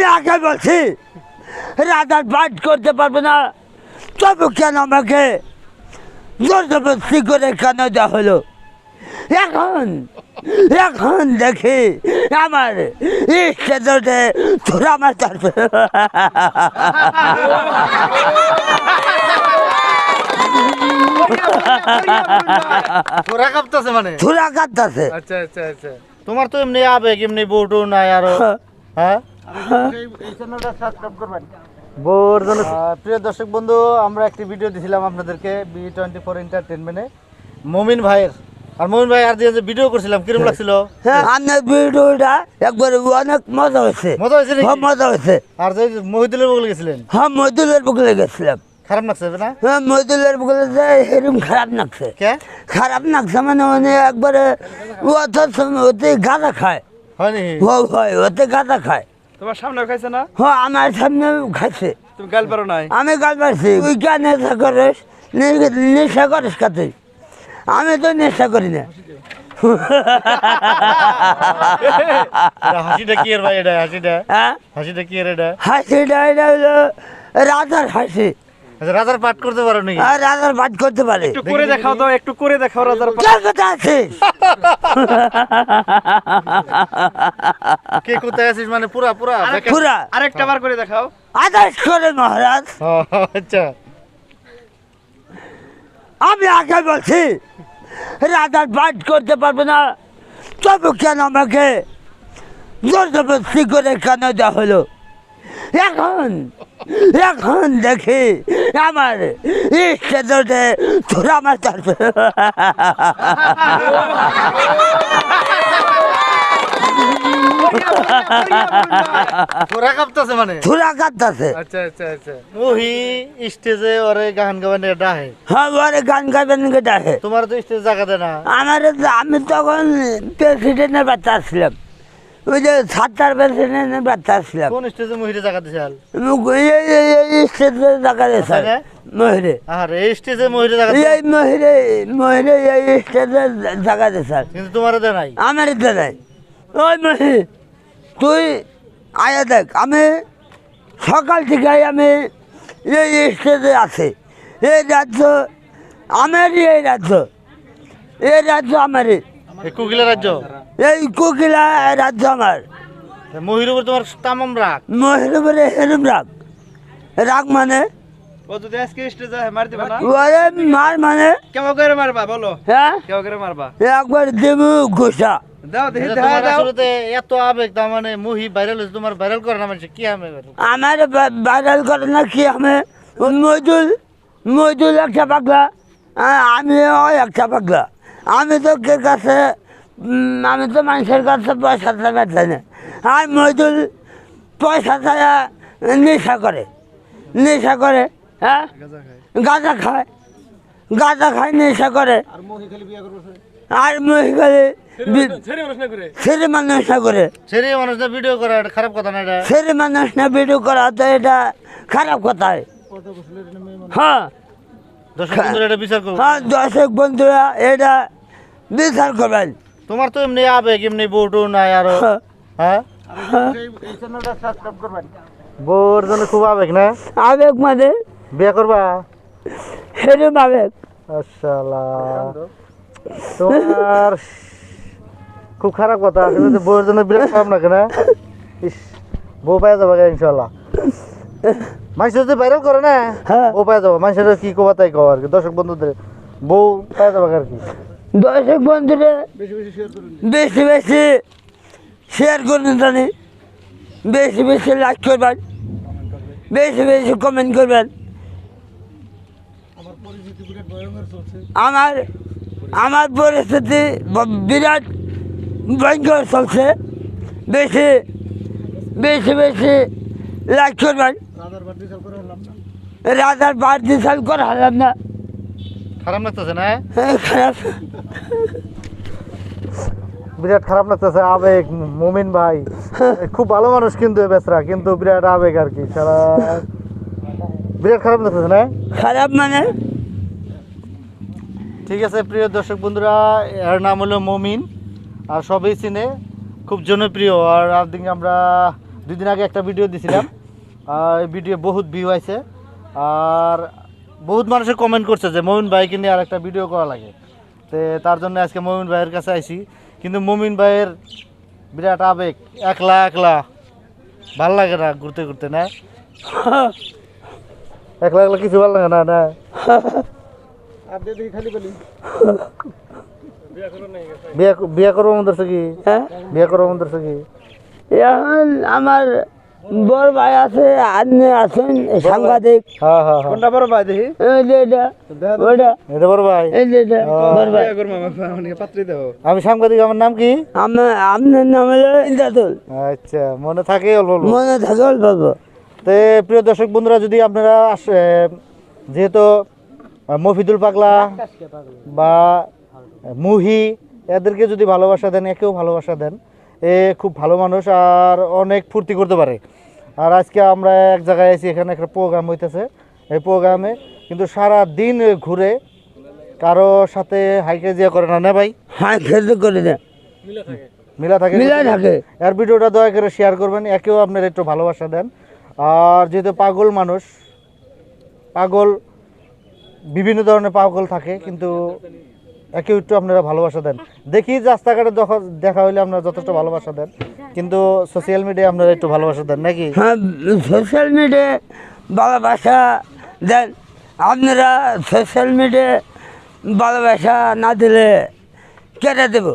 আমি আগে বলছি রাধার পাঠ করতে পারবো না, তবু কেন আমাকে জবরদস্তি করে কেন দেওয়া হলো? এখন এখন দেখি আমার ইষ্টে তোরা আমার তারপরে তোরা কাঁপতাছে মানে তোরা কাঁদতেছে। আচ্ছা আচ্ছা আচ্ছা তোমার তো এমনি আবেগ এমনি বউটু নাই আরো হ্যাঁ বোর জন্য প্রিয় দর্শক বন্ধু আমরা একটি ভিডিও দিয়েছিলাম আপনাদেরকে B24 এন্টারটেইনমেন্টে মমিন ভাইয়ের আর মমিন ভাই আর দিয়ে যে ভিডিও করছিলাম কিরকম লাগছিল? হ্যাঁ আমার ভিডিওটা একবার অনেক মজা হয়েছে। মজা হয়েছে নাকি? হ্যাঁ মজা হয়েছে। আর যে মহিদুলের বগলে গেছিলেন হ্যাঁ মজদুলের বগলে গেছিলাম। খারাপ লাগছে না? হ্যাঁ মজদুলের বগলে যে এরকম খারাপ লাগছে। কে খারাপ লাগছে মানে মানে একবারে ওতে গাঁদা খায়। হয় নাকি? হয় ওতে গাঁদা খায়। তোমার সামনে খাইছে না? হ্যাঁ আমার সামনে খাইছে। তুমি গাল পারো নাই? আমি গাল পারছি। তুই কে নেশা করিস? নেশা করিস কাতে? আমি তো নেশা করি না। হাসিটা কি এর ভাই এটা হাসিটা হ্যাঁ হাসিটা কি এর এটা? হাসিটা এটা হলো রাজার হাসি। আচ্ছা রাজার পাঠ করতে পারো নাকি? আর রাজার বাদ করতে পারে। একটু করে দেখাও তো, একটু করে দেখাও রাজার পাঠ। কে কোথায় আছিস? কে কোথায় আছিস মানে পুরা পুরা পুরা আরেকটা বার করে দেখাও। আদেশ করে মহারাজ। আচ্ছা আমি আগে বলছি রাজার পাঠ করতে পারবো না, তবু কেন আমাকে জবরদস্তি করে কেন দেওয়া হলো? এখন এখন দেখি আমার ইষ্টে তোরা আমার তারপরে তোরা কাঁপতাছে মানে তোরা কাঁদতেছে। আচ্ছা আচ্ছা আচ্ছা ওহি স্টেজে ওরে গান গাবেন এটা হে হ্যাঁ ওরে গান গাবেন ডাকে। তোমার তো স্টেজ জায়গা দেয় না। আমি তখন প্রেসিডেন্টের বাচ্চা আসছিলাম, ওই যে সাতটার প্রেসিডেন্টের বাচ্চা আসছিলাম। কোন স্টেজে মহিরে জায়গা দিছাল? স্টেজে জায়গা দিয়েছে মহিরে। আর এই স্টেজে মহিরে জায়গা এই মহিরে মহিরে এই স্টেজে জায়গা দিয়েছে। কিন্তু তোমার দেয় নাই। আমার ইচ্ছে নাই। ওই মহি তুই আয়া দেখ, আমি সকাল থেকে আমি এই স্টেজে আছি। এই রাজ্য আমারই, এই রাজ্য আমারই, এই কুকিলা রাজ্য এই কোকিলা রাজ্য আমার। মহির উপর তোমার তামাম রাগ। মহির উপরে হেরুম রাগ। রাগ মানে ও যদি আজকে স্টেজে মার দিবা না? ওরে মার মানে কেমন করে মারবা বলো? হ্যাঁ কেমন করে মারবা? একবার দেবু ঘুষা। দাও দেখি, আচ্ছা, দেখা তোমার দাও। আসলে এত আবেগ তার মানে মুহি ভাইরাল হয়েছে তোমার ভাইরাল করে না মানে কি আমি আমার ভাইরাল করে না কি? আমি মজুল একটা পাগলা, আমিও একটা পাগলা। আমি তো কে কাছে আমি তো মানুষের কাছে পয়সা চাই না। আর মজুল পয়সা ছাড়া নেশা করে, নেশা করে। হ্যাঁ গাঁজা খায় নেশা করে। আর মহিখালি ছেলে মানুষ না করে। ছেড়ে মানুষ না ভিডিও করা এটা খারাপ কথা না এটা। ছেলে মানুষ না ভিডিও করা তো এটা খারাপ কথা। হ্যাঁ দর্শক বন্ধুরা এটা বিচার করো। হ্যাঁ দর্শক বন্ধুরা এটা বিচার করবেন। তোমার তো এমনি আবেগ এমনি বউটু নাই আরো হ্যাঁ বউর জন্য খুব আবেগ না? আবেগ মানে বিয়ে করবা? সেরম আবেগ। মাশাআল্লাহ তোমার খুব খারাপ কথা কিন্তু বউর জন্য বিরাট খারাপ লাগে না? ইস বউ পাওয়া যাবে ইনশাআল্লাহ। মানুষ যদি ভাইরাল করে না বউ পাওয়া যাবে। মানুষের কি কবা তাই কও আর কি। দর্শক বন্ধুদের বউ পাওয়া যাবে আর কি। দর্শক বন্ধুরা বেশি বেশি শেয়ার করবেন, জানি বেশি বেশি লাইক করবেন, বেশি বেশি কমেন্ট করবেন। আমার পরিস্থিতি বিরাট ভয়ঙ্কর চলছে। বেশি বেশি বেশি লাইক করবেন। রাজার বাড়তি সাল করে হারাম না। খারাপ লাগতেছে না? হ্যাঁ খারাপ, বিরাট খারাপ লাগতেছে। আবেগ মুমিন ভাই খুব ভালো মানুষ কিন্তু বেচরা কিন্তু বিরাট আবেগ আর কি। সারা বিরাট খারাপ লাগতেছে না? খারাপ মানে ঠিক আছে প্রিয় দর্শক বন্ধুরা এর নাম হলো মমিন আর সবাই চিনে, খুব জনপ্রিয়। আর একদিন আমরা 2 দিন আগে একটা ভিডিও দিছিলাম, এই ভিডিও বহুত ভিউ আছে আর বহুত মানুষে কমেন্ট করছে যে মমিন ভাইকে নিয়ে আর একটা ভিডিও করা লাগে। তো তার জন্য আজকে মমিন ভাইয়ের কাছে আইছি, কিন্তু মমিন ভাইয়ের বিরাট আবেগ, একলা একলা ভাল লাগে না ঘুরতে ঘুরতে, না একলা একলা কিছু ভালো লাগে না না বিয়া করবো মন ধরছে কি? হ্যাঁ বিয়া করবো মন ধরছে কি? এখন আমার বড় ভাই আছে, আপনি আছেন সাংবাদিক। হ্যাঁ হ্যাঁ হ্যাঁ, কোনটা বড় ভাই দেখি এই যে এটা, ওইটা, এটা বড় ভাই। এই যে এটা, বড় ভাই। বিয়া করবো আমার পাত্রী দেবো। আমি সাংবাদিক, আমার নাম কি? আপনার নাম হলো ইন্দ্রাতুল। আচ্ছা, মনে থাকে অল্প অল্প। মনে থাকে অল্প। তো প্রিয় দর্শক বন্ধুরা, যদি আপনারা যেহেতু মফিদুল পাগলা বা মুহি এদেরকে যদি ভালোবাসা দেন, একেও ভালোবাসা দেন, এ খুব ভালো মানুষ আর অনেক ফুর্তি করতে পারে। আর আজকে আমরা এক জায়গায় আছি, এখানে একটা প্রোগ্রাম হইতেছে। এই প্রোগ্রামে কিন্তু সারা দিন ঘুরে, কারো সাথে হাইকেজিয়া করে না, না ভাই? হ্যাঁ, খেতে করে দেন, মিলা থাকে, মিলা থাকে। আর ভিডিওটা দয়া করে শেয়ার করবেন, একেও আপনারা একটু ভালোবাসা দেন। আর যেহেতু পাগল মানুষ, পাগল বিভিন্ন ধরনের পাগল থাকে, কিন্তু একেও একটু আপনারা ভালোবাসা দেন। দেখি রাস্তাঘাটে দেখা হইলে আপনারা যথেষ্ট ভালোবাসা দেন, কিন্তু সোশ্যাল মিডিয়ায় আপনারা একটু ভালোবাসা দেন নাকি? হ্যাঁ, সোশ্যাল মিডিয়ায় ভালোবাসা দেন। আপনারা সোশ্যাল মিডিয়ায় ভালোবাসা না দিলে কেটে দেবো।